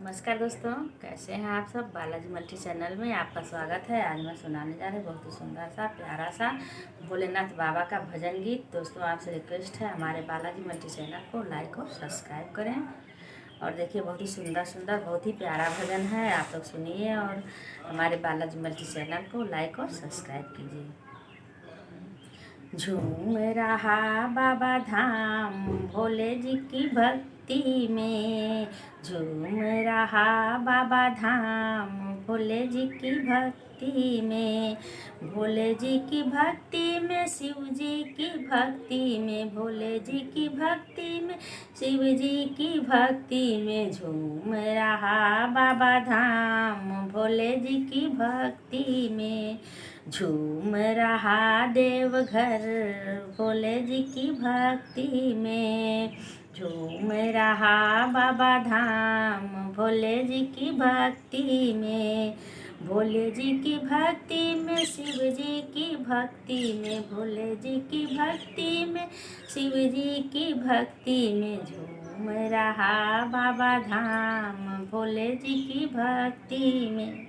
नमस्कार दोस्तों, कैसे हैं आप सब। बालाजी मल्टी चैनल में आपका स्वागत है। आज मैं सुनाने जा रही हूँ बहुत ही सुंदर सा प्यारा सा भोलेनाथ बाबा का भजन गीत। दोस्तों आपसे रिक्वेस्ट है हमारे बालाजी मल्टी चैनल को लाइक और सब्सक्राइब करें। और देखिए बहुत ही सुंदर सुंदर बहुत ही प्यारा भजन है, आप लोग सुनिए और हमारे बालाजी मल्टी चैनल को लाइक और सब्सक्राइब कीजिए। झूम रहा बाबा धाम भोले जी की भक्ति में, झूम रहा बाबा धाम भोले जी की भक्ति में, भोले जी की भक्ति में शिव जी की भक्ति में, भोले जी की भक्ति में शिव जी की भक्ति में, झूम रहा बाबा धाम भोले जी की भक्ति में, झूम रहा देवघर भोले जी की भक्ति में, झूम रहा बाबा धाम भोले जी की भक्ति में, भोले जी की भक्ति में शिव जी की भक्ति में, भोले जी की भक्ति में शिव जी की भक्ति में, झूम रहा बाबा धाम भोले जी की भक्ति में।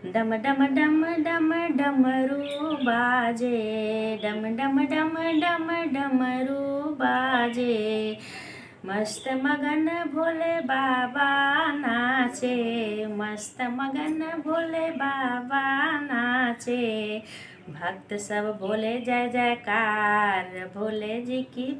डम डम डम डम डमरू बाजे, डम डम डम डम डमरू बाजे, मस्त मगन भोले बाबा नाचे, मस्त मगन भोले बाबा नाचे, भक्त सब बोले जय जयकार भोले जी की,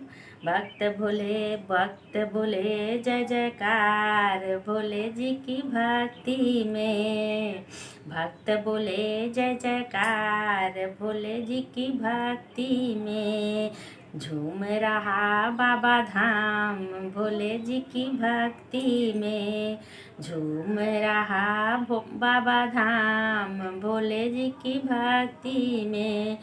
भक्त बोले जय जयकार भोले जी की भक्ति में, भक्त बोले जय जयकार भोले जी की भक्ति में, झूम रहा बाबा धाम भोले जी की भक्ति में, झूम रहा बाबा धाम भोले जी की भक्ति में,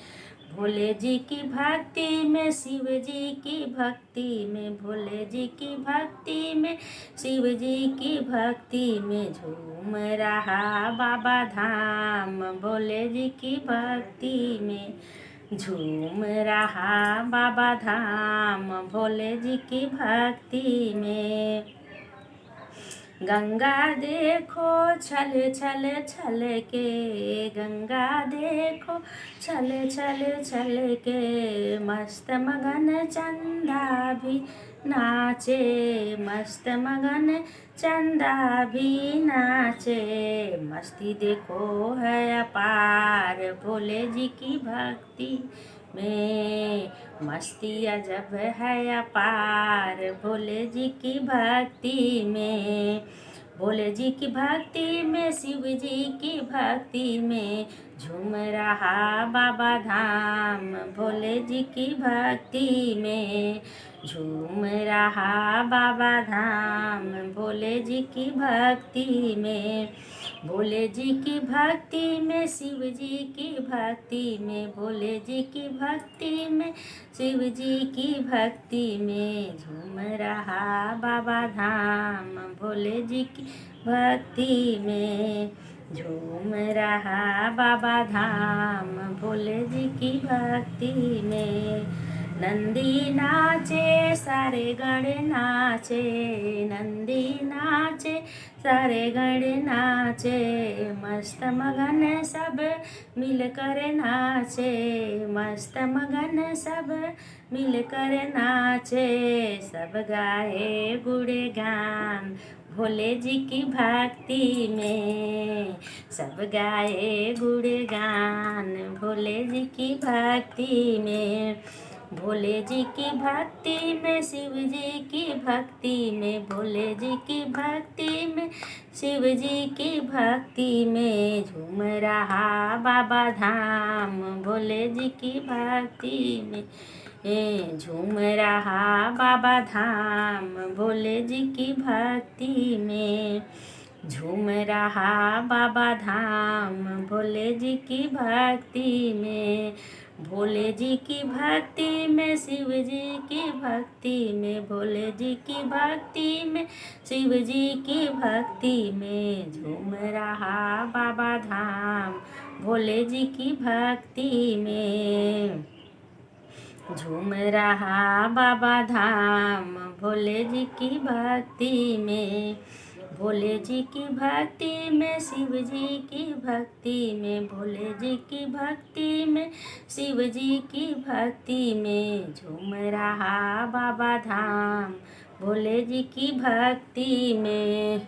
भोले जी की भक्ति में शिव जी की भक्ति में, भोले जी की भक्ति में शिव जी की भक्ति में, झूम रहा बाबा धाम भोले जी की भक्ति में, झूम रहा बाबा धाम भोले जी की भक्ति में। गंगा देखो छल छल छल के, गंगा देखो छल छल छल के, मस्त मगन चंदा भी नाचे, मस्त मगन चंदा भी नाचे, मस्ती देखो है अपार भोले जी की भक्ति में, मस्ती अजब है अपार भोले जी की भक्ति में, भोले जी की भक्ति में शिव जी की भक्ति में, झूम रहा बाबा धाम भोले जी की भक्ति में, झूम रहा बाबा धाम भोले जी की भक्ति में, भोले जी की भक्ति में शिव जी की भक्ति में, भोले जी की भक्ति में शिव जी की भक्ति में, झूम रहा बाबा धाम भोले जी की भक्ति में, झूम रहा बाबा धाम भोले जी की भक्ति में। नंदी नाचे सारे गण नाचे, नंदी नाचे सारे गण नाचे, मस्त मगन सब मिलकर नाचे, मस्त मगन सब मिलकर नाचे, सब गाए गुणगान भोले जी की भक्ति में, सब गाए गुणगान भोले जी की भक्ति में, भोले जी की भक्ति में शिव जी की भक्ति में, भोले जी की भक्ति में शिव जी की भक्ति में, झूम रहा बाबा धाम भोले जी की भक्ति में, झूम रहा बाबा धाम भोले जी की भक्ति में, झूम रहा बाबा धाम भोले जी की भक्ति में, भोले जी की भक्ति में शिव जी की भक्ति में, भोले जी की भक्ति में शिव जी की भक्ति में, झूम रहा बाबा धाम भोले जी की भक्ति में, झूम रहा बाबा धाम भोले जी की भक्ति में, भोले जी की भक्ति में, शिव जी की भक्ति में, भोले जी की भक्ति में, शिव जी की भक्ति में झूम रहा बाबा धाम, भोले जी की भक्ति में।